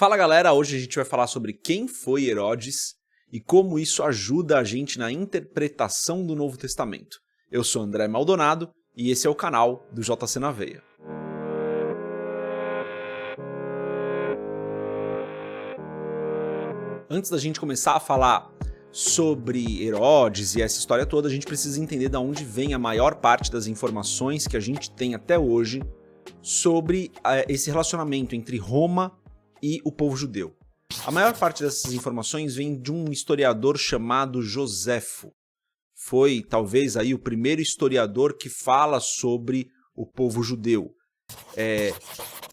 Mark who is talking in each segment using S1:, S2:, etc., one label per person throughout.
S1: Fala galera, hoje a gente vai falar sobre quem foi Herodes e como isso ajuda a gente na interpretação do Novo Testamento. Eu sou André Maldonado e esse é o canal do JC na Veia. Antes da gente começar a falar sobre Herodes e essa história toda, a gente precisa entender de onde vem a maior parte das informações que a gente tem até hoje sobre esse relacionamento entre Roma e o povo judeu. A maior parte dessas informações vem de um historiador chamado Joséfo. Foi talvez aí o primeiro historiador que fala sobre o povo judeu.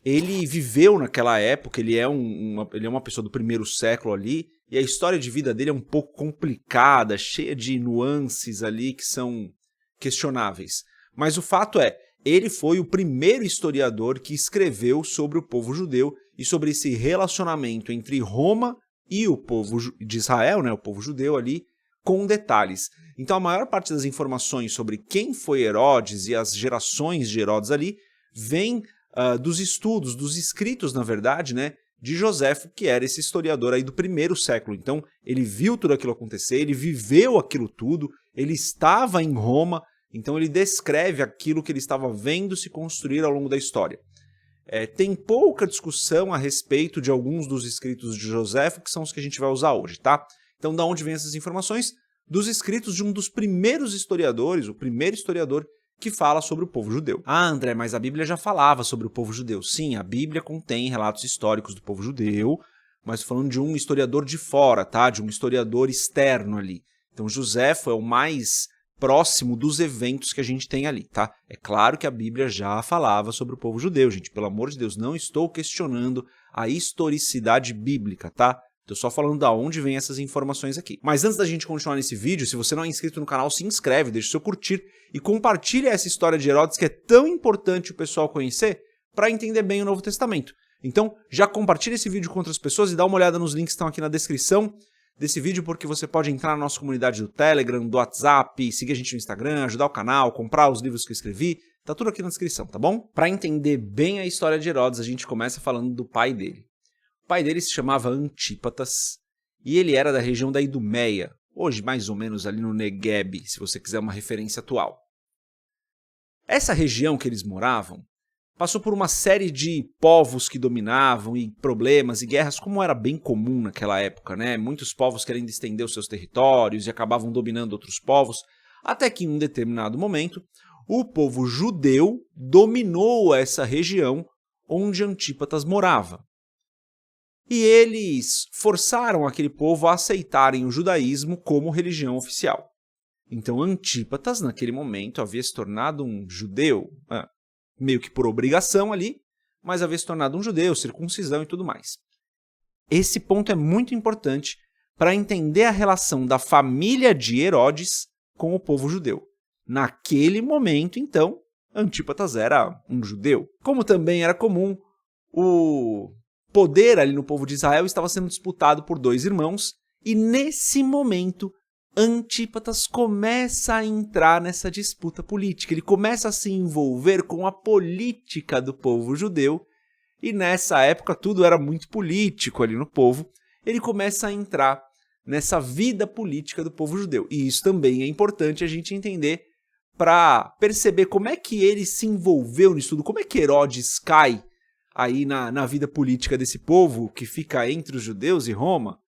S1: Ele viveu naquela época, ele é uma pessoa do primeiro século ali, e a história de vida dele é um pouco complicada, cheia de nuances ali que são questionáveis. Mas o fato é, ele foi o primeiro historiador que escreveu sobre o povo judeu e sobre esse relacionamento entre Roma e o povo de Israel, né, o povo judeu ali, com detalhes. Então a maior parte das informações sobre quem foi Herodes e as gerações de Herodes ali vem dos estudos, dos escritos, na verdade, né, de Joséfo, que era esse historiador aí do primeiro século. Então ele viu tudo aquilo acontecer, ele viveu aquilo tudo, ele estava em Roma, então ele descreve aquilo que ele estava vendo se construir ao longo da história. Tem pouca discussão a respeito de alguns dos escritos de Joséfo, que são os que a gente vai usar hoje, tá? Então, da onde vem essas informações? Dos escritos de um dos primeiros historiadores, o primeiro historiador que fala sobre o povo judeu. Ah, André, mas a Bíblia já falava sobre o povo judeu. Sim, a Bíblia contém relatos históricos do povo judeu, mas falando de um historiador de fora, tá? De um historiador externo ali. Então, Joséfo é o mais próximo dos eventos que a gente tem ali, tá? É claro que a Bíblia já falava sobre o povo judeu, gente. Pelo amor de Deus, não estou questionando a historicidade bíblica, tá? Estou só falando da onde vem essas informações aqui. Mas antes da gente continuar nesse vídeo, se você não é inscrito no canal, se inscreve, deixa o seu curtir e compartilha essa história de Herodes que é tão importante o pessoal conhecer para entender bem o Novo Testamento. Então, já compartilha esse vídeo com outras pessoas e dá uma olhada nos links que estão aqui na descrição desse vídeo, porque você pode entrar na nossa comunidade do Telegram, do WhatsApp, seguir a gente no Instagram, ajudar o canal, comprar os livros que eu escrevi, tá tudo aqui na descrição, tá bom? Para entender bem a história de Herodes, a gente começa falando do pai dele. O pai dele se chamava Antípatas e ele era da região da Idumeia, hoje mais ou menos ali no Negueb, se você quiser uma referência atual. Essa região que eles moravam passou por uma série de povos que dominavam e problemas e guerras, como era bem comum naquela época, né? Muitos povos querendo estender os seus territórios e acabavam dominando outros povos, até que em um determinado momento, o povo judeu dominou essa região onde Antípatas morava. E eles forçaram aquele povo a aceitarem o judaísmo como religião oficial. Então Antípatas, naquele momento, havia se tornado um judeu, meio que por obrigação ali, mas havia se tornado um judeu, circuncisão e tudo mais. Esse ponto é muito importante para entender a relação da família de Herodes com o povo judeu. Naquele momento, então, Antípatas era um judeu. Como também era comum, o poder ali no povo de Israel estava sendo disputado por dois irmãos, e nesse momento Antípatas começa a entrar nessa disputa política, ele começa a se envolver com a política do povo judeu, e nessa época tudo era muito político ali no povo, ele começa a entrar nessa vida política do povo judeu. E isso também é importante a gente entender para perceber como é que ele se envolveu nisso tudo, como é que Herodes cai aí na vida política desse povo que fica entre os judeus e Roma.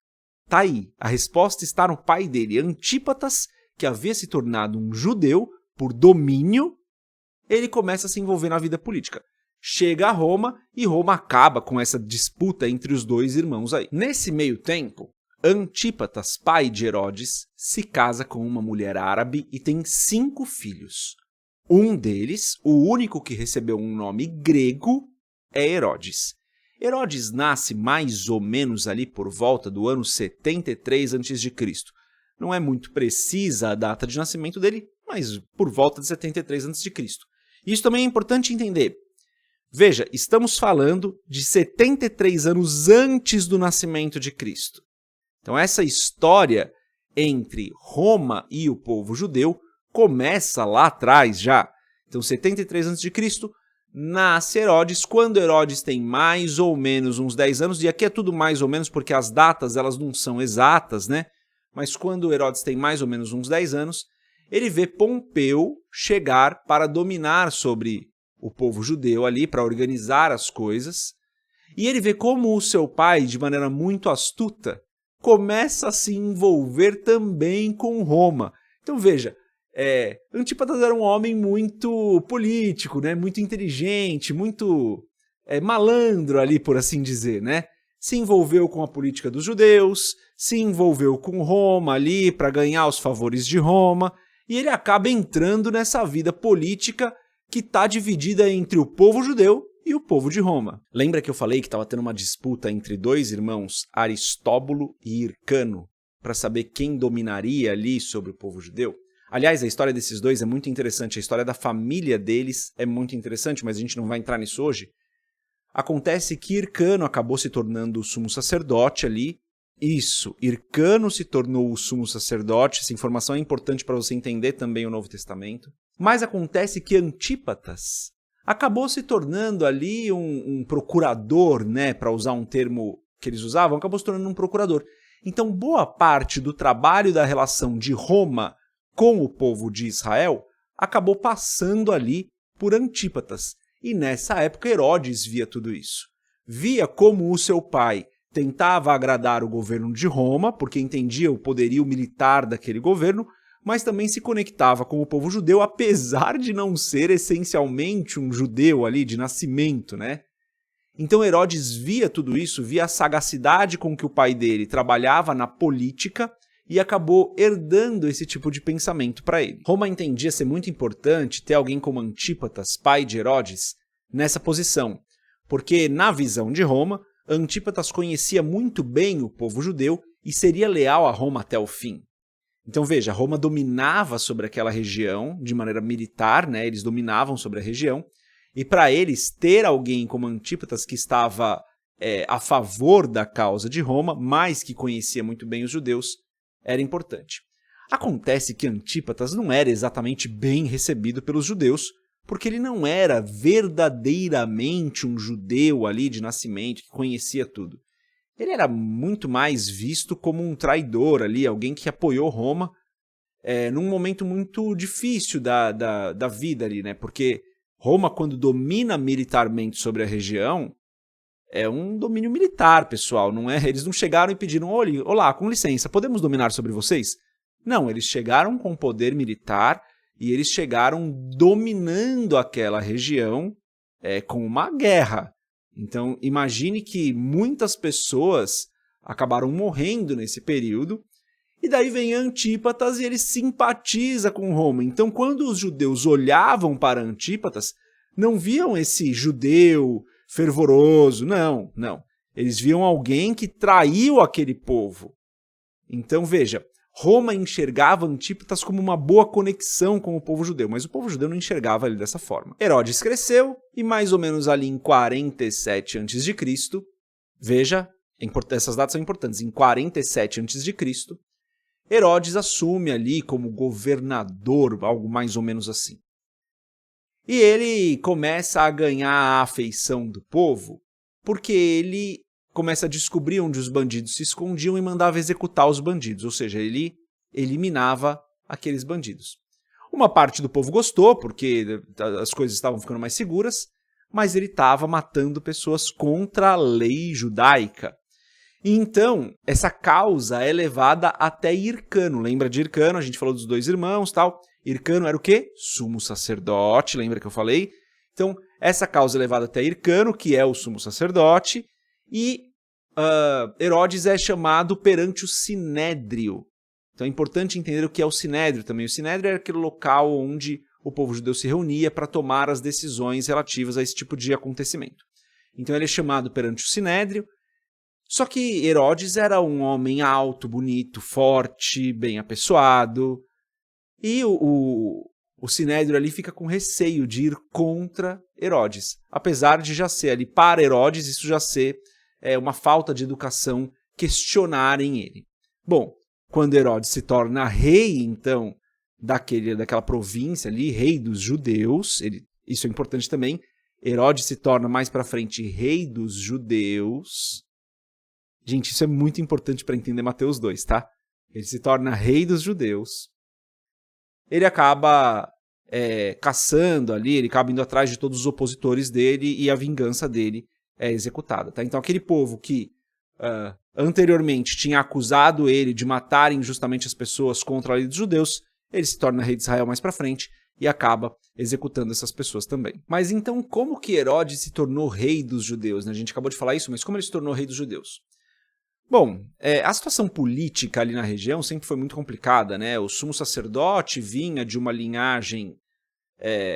S1: Tá aí, a resposta está no pai dele, Antípatas, que havia se tornado um judeu por domínio, ele começa a se envolver na vida política. Chega a Roma e Roma acaba com essa disputa entre os dois irmãos aí. Nesse meio tempo, Antípatas, pai de Herodes, se casa com uma mulher árabe e tem 5 filhos. Um deles, o único que recebeu um nome grego, é Herodes. Herodes nasce mais ou menos ali por volta do ano 73 a.C. Não é muito precisa a data de nascimento dele, mas por volta de 73 a.C. Isso também é importante entender. Veja, estamos falando de 73 anos antes do nascimento de Cristo. Então essa história entre Roma e o povo judeu começa lá atrás já. Então 73 a.C., nasce Herodes, quando Herodes tem mais ou menos uns 10 anos, e aqui é tudo mais ou menos porque as datas elas não são exatas, né? Mas quando Herodes tem mais ou menos uns 10 anos, ele vê Pompeu chegar para dominar sobre o povo judeu ali, para organizar as coisas, e ele vê como o seu pai, de maneira muito astuta, começa a se envolver também com Roma. Então veja, Antípatas era um homem muito político, né? Muito inteligente, muito malandro ali, por assim dizer, né? Se envolveu com a política dos judeus, se envolveu com Roma ali para ganhar os favores de Roma, e ele acaba entrando nessa vida política que está dividida entre o povo judeu e o povo de Roma. Lembra que eu falei que estava tendo uma disputa entre dois irmãos, Aristóbulo e Hircano, para saber quem dominaria ali sobre o povo judeu? Aliás, a história desses dois é muito interessante, a história da família deles é muito interessante, mas a gente não vai entrar nisso hoje. Acontece que Hircano acabou se tornando o sumo sacerdote ali. Isso, Hircano se tornou o sumo sacerdote, essa informação é importante para você entender também o Novo Testamento. Mas acontece que Antípatas acabou se tornando ali um procurador, né, para usar um termo que eles usavam, acabou se tornando um procurador. Então, boa parte do trabalho da relação de Roma com o povo de Israel acabou passando ali por Antípatas. E nessa época Herodes via tudo isso. Via como o seu pai tentava agradar o governo de Roma, porque entendia o poderio militar daquele governo, mas também se conectava com o povo judeu, apesar de não ser essencialmente um judeu ali de nascimento, né? Então Herodes via tudo isso, via a sagacidade com que o pai dele trabalhava na política e acabou herdando esse tipo de pensamento para ele. Roma entendia ser muito importante ter alguém como Antípatas, pai de Herodes, nessa posição, porque na visão de Roma, Antípatas conhecia muito bem o povo judeu e seria leal a Roma até o fim. Então veja, Roma dominava sobre aquela região de maneira militar, né? Eles dominavam sobre a região, e para eles ter alguém como Antípatas que estava a favor da causa de Roma, mas que conhecia muito bem os judeus, era importante. Acontece que Antípatas não era exatamente bem recebido pelos judeus, porque ele não era verdadeiramente um judeu ali de nascimento, que conhecia tudo. Ele era muito mais visto como um traidor ali, alguém que apoiou Roma num momento muito difícil da vida ali, né? Porque Roma, quando domina militarmente sobre a região, é um domínio militar, pessoal, não é? Eles não chegaram e pediram, olá, com licença, podemos dominar sobre vocês? Não, eles chegaram com poder militar e eles chegaram dominando aquela região com uma guerra. Então, imagine que muitas pessoas acabaram morrendo nesse período, e daí vem Antípatas e ele simpatiza com Roma. Então, quando os judeus olhavam para Antípatas, não viam esse judeu fervoroso, não. Eles viam alguém que traiu aquele povo. Então, veja, Roma enxergava Antípatas como uma boa conexão com o povo judeu, mas o povo judeu não enxergava ele dessa forma. Herodes cresceu e mais ou menos ali em 47 a.C., veja, essas datas são importantes, em 47 a.C., Herodes assume ali como governador, algo mais ou menos assim. E ele começa a ganhar a afeição do povo porque ele começa a descobrir onde os bandidos se escondiam e mandava executar os bandidos, ou seja, ele eliminava aqueles bandidos. Uma parte do povo gostou, porque as coisas estavam ficando mais seguras, mas ele estava matando pessoas contra a lei judaica. E então, essa causa é levada até Hircano. Lembra de Hircano? A gente falou dos dois irmãos, tal. Hircano era o quê? Sumo sacerdote, lembra que eu falei? Então, essa causa é levada até Hircano, que é o sumo sacerdote, e Herodes é chamado perante o Sinédrio. Então é importante entender o que é o Sinédrio também. O Sinédrio era aquele local onde o povo judeu se reunia para tomar as decisões relativas a esse tipo de acontecimento. Então ele é chamado perante o Sinédrio, só que Herodes era um homem alto, bonito, forte, bem apessoado, e o Sinédrio ali fica com receio de ir contra Herodes, apesar de já ser ali para Herodes, isso já ser uma falta de educação questionarem ele. Bom, quando Herodes se torna rei, então, daquela província ali, rei dos judeus, isso é importante também, Herodes se torna mais pra frente rei dos judeus. Gente, isso é muito importante para entender Mateus 2, tá? Ele se torna rei dos judeus. Ele acaba caçando ali, ele acaba indo atrás de todos os opositores dele e a vingança dele é executada, tá? Então aquele povo que anteriormente tinha acusado ele de matar injustamente as pessoas contra a lei dos judeus, ele se torna rei de Israel mais pra frente e acaba executando essas pessoas também. Mas então como que Herodes se tornou rei dos judeus, né? A gente acabou de falar isso, mas como ele se tornou rei dos judeus? Bom, a situação política ali na região sempre foi muito complicada, né? O sumo sacerdote vinha de uma linhagem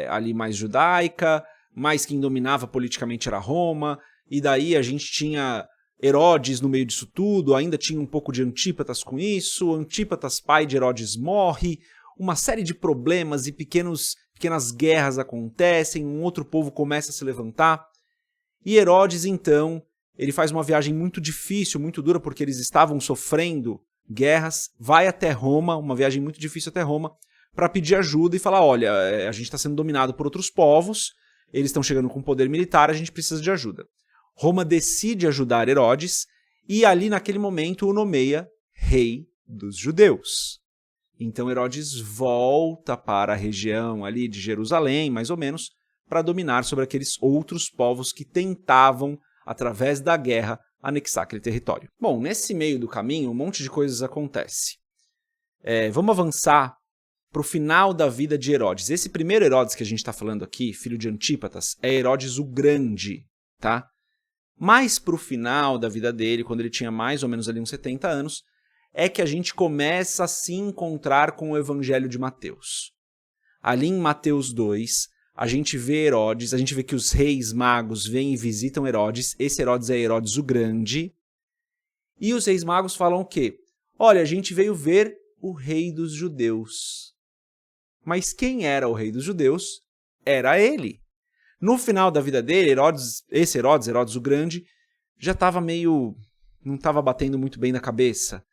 S1: ali mais judaica, mas quem dominava politicamente era Roma, e daí a gente tinha Herodes no meio disso tudo, ainda tinha um pouco de Antípatas com isso, Antípatas, pai de Herodes, morre, uma série de problemas e pequenas guerras acontecem, um outro povo começa a se levantar, e Herodes então... ele faz uma viagem muito difícil, muito dura, porque eles estavam sofrendo guerras, vai até Roma, uma viagem muito difícil até Roma, para pedir ajuda e falar, olha, a gente está sendo dominado por outros povos, eles estão chegando com poder militar, a gente precisa de ajuda. Roma decide ajudar Herodes e ali naquele momento o nomeia rei dos judeus. Então Herodes volta para a região ali de Jerusalém, mais ou menos, para dominar sobre aqueles outros povos que tentavam através da guerra, anexar aquele território. Bom, nesse meio do caminho, um monte de coisas acontece. Vamos avançar para o final da vida de Herodes. Esse primeiro Herodes que a gente está falando aqui, filho de Antípatas, é Herodes o Grande, tá? Mais para o final da vida dele, quando ele tinha mais ou menos ali uns 70 anos, é que a gente começa a se encontrar com o Evangelho de Mateus. Ali em Mateus 2, a gente vê Herodes, a gente vê que os reis magos vêm e visitam Herodes. Esse Herodes é Herodes o Grande. E os reis magos falam o quê? Olha, a gente veio ver o rei dos judeus. Mas quem era o rei dos judeus? Era ele. No final da vida dele, Herodes o Grande, já estava não estava batendo muito bem na cabeça.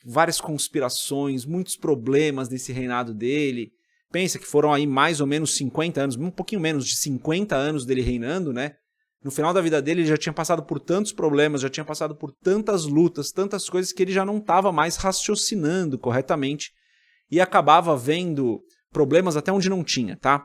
S1: Várias conspirações, muitos problemas nesse reinado dele. Pensa que foram aí mais ou menos 50 anos, um pouquinho menos de 50 anos dele reinando, né? No final da vida dele, ele já tinha passado por tantos problemas, já tinha passado por tantas lutas, tantas coisas que ele já não estava mais raciocinando corretamente e acabava vendo problemas até onde não tinha, tá?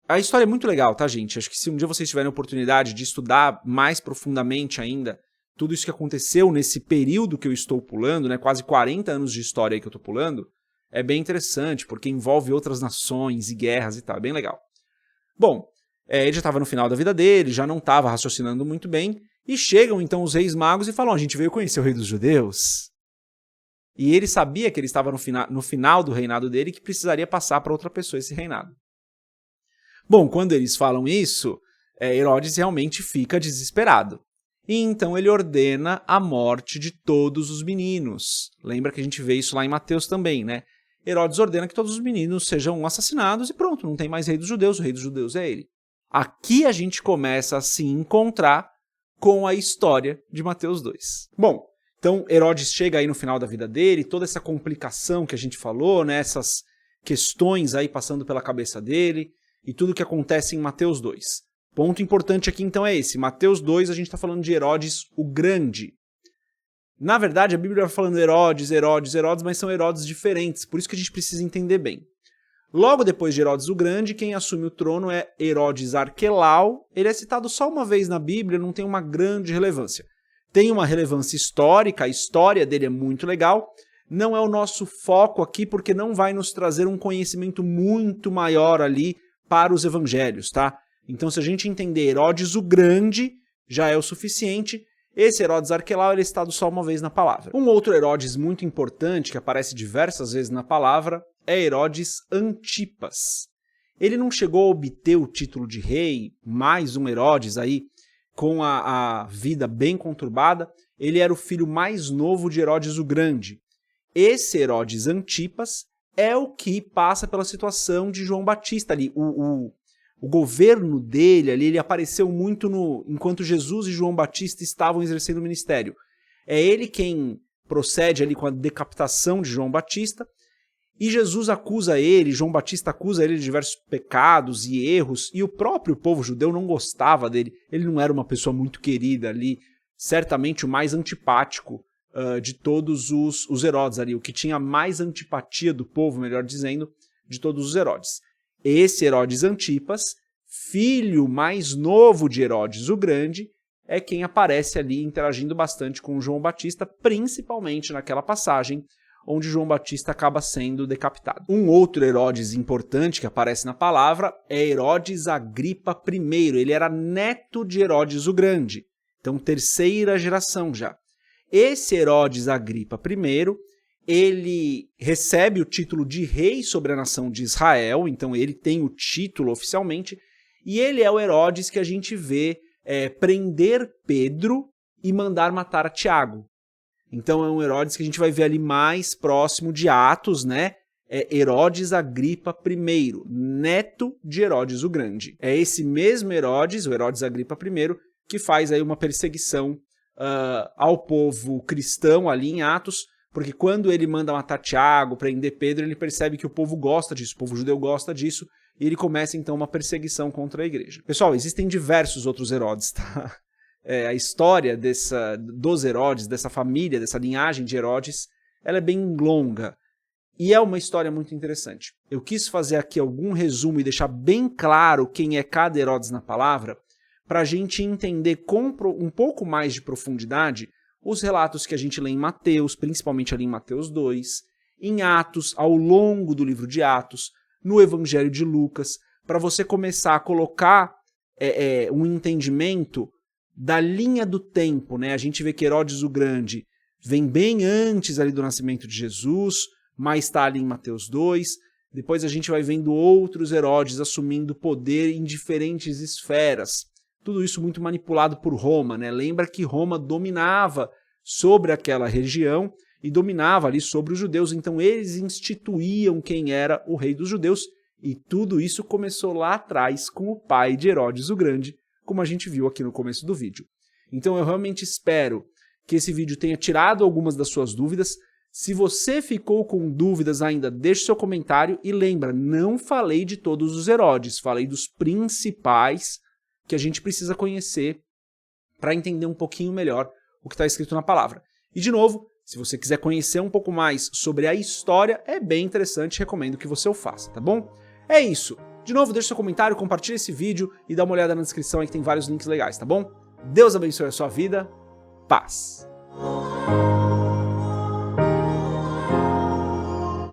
S1: A história é muito legal, tá, gente? Acho que se um dia vocês tiverem a oportunidade de estudar mais profundamente ainda tudo isso que aconteceu nesse período que eu estou pulando, né? Quase 40 anos de história aí que eu estou pulando, é bem interessante, porque envolve outras nações e guerras e tal, é bem legal. Bom, ele já estava no final da vida dele, já não estava raciocinando muito bem, e chegam então os reis magos e falam, a gente veio conhecer o rei dos judeus. E ele sabia que ele estava no final do reinado dele e que precisaria passar para outra pessoa esse reinado. Bom, quando eles falam isso, Herodes realmente fica desesperado. E então ele ordena a morte de todos os meninos. Lembra que a gente vê isso lá em Mateus também, né? Herodes ordena que todos os meninos sejam assassinados e pronto, não tem mais rei dos judeus, o rei dos judeus é ele. Aqui a gente começa a se encontrar com a história de Mateus 2. Bom, então Herodes chega aí no final da vida dele, toda essa complicação que a gente falou, né, essas questões aí passando pela cabeça dele e tudo que acontece em Mateus 2. Ponto importante aqui então é esse, Mateus 2 a gente está falando de Herodes o Grande. Na verdade, a Bíblia vai falando Herodes, mas são Herodes diferentes, por isso que a gente precisa entender bem. Logo depois de Herodes o Grande, quem assume o trono é Herodes Arquelau. Ele é citado só uma vez na Bíblia, não tem uma grande relevância. Tem uma relevância histórica, a história dele é muito legal. Não é o nosso foco aqui, porque não vai nos trazer um conhecimento muito maior ali para os evangelhos, tá? Então, se a gente entender Herodes o Grande, já é o suficiente. Esse Herodes Arquelau ele é citado só uma vez na palavra. Um outro Herodes muito importante, que aparece diversas vezes na palavra, é Herodes Antipas. Ele não chegou a obter o título de rei, mais um Herodes aí, com a vida bem conturbada. Ele era o filho mais novo de Herodes o Grande. Esse Herodes Antipas é o que passa pela situação de João Batista ali. O governo dele ali, ele apareceu muito enquanto Jesus e João Batista estavam exercendo o ministério. É ele quem procede ali com a decapitação de João Batista, E Jesus acusa ele, João Batista acusa ele de diversos pecados e erros, e o próprio povo judeu não gostava dele. Ele não era uma pessoa muito querida ali, certamente o mais antipático de todos os Herodes ali, o que tinha mais antipatia do povo, melhor dizendo, de todos os Herodes. Esse Herodes Antipas, filho mais novo de Herodes o Grande, é quem aparece ali interagindo bastante com João Batista, principalmente naquela passagem onde João Batista acaba sendo decapitado. Um outro Herodes importante que aparece na palavra é Herodes Agripa I. Ele era neto de Herodes o Grande, então terceira geração já. Esse Herodes Agripa I, ele recebe o título de rei sobre a nação de Israel, então ele tem o título oficialmente, e ele é o Herodes que a gente vê prender Pedro e mandar matar a Tiago. Então é um Herodes que a gente vai ver ali mais próximo de Atos, né? É Herodes Agripa I, neto de Herodes o Grande. É esse mesmo Herodes, o Herodes Agripa I, que faz aí uma perseguição ao povo cristão ali em Atos, porque quando ele manda matar Tiago, prender Pedro, ele percebe que o povo gosta disso, o povo judeu gosta disso, e ele começa então uma perseguição contra a igreja. Pessoal, existem diversos outros Herodes, tá? A história dos Herodes, dessa família, dessa linhagem de Herodes, ela é bem longa. E é uma história muito interessante. Eu quis fazer aqui algum resumo e deixar bem claro quem é cada Herodes na palavra, para a gente entender com um pouco mais de profundidade os relatos que a gente lê em Mateus, principalmente ali em Mateus 2, em Atos, ao longo do livro de Atos, no Evangelho de Lucas, para você começar a colocar um entendimento da linha do tempo, né? A gente vê que Herodes o Grande vem bem antes ali do nascimento de Jesus, mas está ali em Mateus 2. Depois a gente vai vendo outros Herodes assumindo poder em diferentes esferas. Tudo isso muito manipulado por Roma, né? Lembra que Roma dominava sobre aquela região e dominava ali sobre os judeus, então eles instituíam quem era o rei dos judeus, e tudo isso começou lá atrás com o pai de Herodes o Grande, como a gente viu aqui no começo do vídeo. Então eu realmente espero que esse vídeo tenha tirado algumas das suas dúvidas. Se você ficou com dúvidas ainda, deixe seu comentário e lembra, não falei de todos os Herodes, falei dos principais que a gente precisa conhecer para entender um pouquinho melhor o que está escrito na palavra. E de novo, se você quiser conhecer um pouco mais sobre a história, é bem interessante, recomendo que você o faça, tá bom? É isso. De novo, deixe seu comentário, compartilhe esse vídeo e dá uma olhada na descrição aí que tem vários links legais, tá bom? Deus abençoe a sua vida. Paz.